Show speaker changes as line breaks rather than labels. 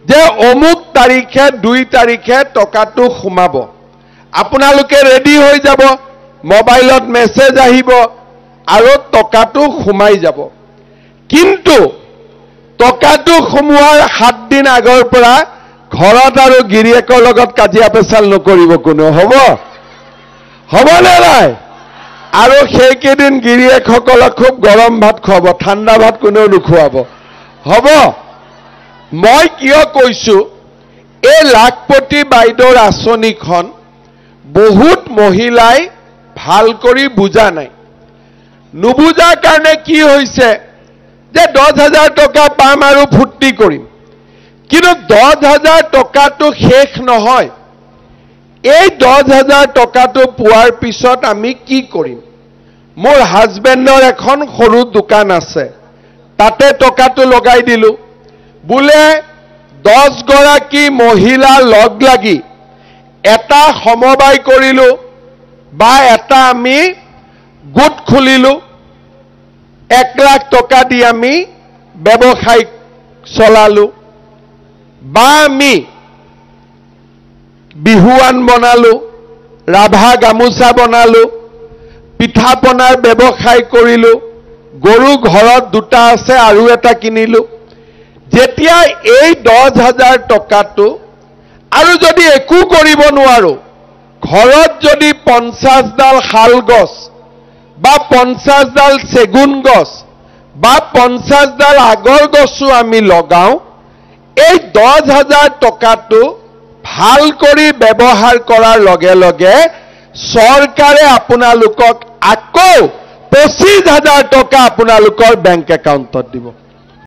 যে অমুক তাৰিখে 2 তাৰিখে টকাটো সোমাব আপোনালোকে ৰেডি হৈ যাব মোবাইলত মেছেজ আহিব আৰু টকাটো সোমাই যাব কিন্তু টকাটো সোমোৱাৰ 7 দিন আগৰ পৰা ঘৰত আৰু গিৰিয়েকৰ লগত কাজিয়া পেচাল নকৰিব কোনো হ'ব নে নাই আৰু সেইকেইদিন গিৰিয়েকসকলক খুব গৰম ভাত খুৱাব ঠাণ্ডা ভাত কোনেও নুখুৱাব হ'ব মই কিয় কৈছো এই লাখপতি বাইদেউৰ আঁচনিখন বহুত মহিলাই ভাল কৰি বুজা নাই নুবুজাৰ কাৰণে কি হৈছে যে 10,000 টকা পাম আৰু ফুৰ্তি কৰিম কিন্তু 10,000 টকাটো শেষ নহয় এই 10,000 টকাটো পোৱাৰ পিছত আমি কি কৰিম মোৰ হাজবেণ্ডৰ এখন সৰু দোকান আছে তাতে টকাটো লগাই দিলো বুলে 10 গৰাকী মহিলা লগ লাগি এটা সমবায় কৰিলো বা এটা আমি গোট খুলিলো 1 লাখ টকা দি আমি ব্যৱসায় চলালো বা আমি বিহুৱান বনালো ৰাভা গামোচা বনালো পিঠা পনাৰ ব্যৱসায় কৰিলো গৰু ঘৰত দুটা আছে আৰু এটা কিনিলো যেতিয়া এই 10,000 টকাটো আৰু যদি একো কৰিব নোৱাৰো ঘৰত যদি 50 ডাল শাল গছ বা 50 ডাল চেগুন গছ বা 50 ডাল আগৰ গছও আমি লগাও এই 10,000 টকাটো ভাল কৰি ব্যৱহাৰ কৰাৰ লগে লগে চৰকাৰে আপোনালোকক আকৌ 25,000 টকা আপোনালোকৰ বেংক একাউণ্টত দিব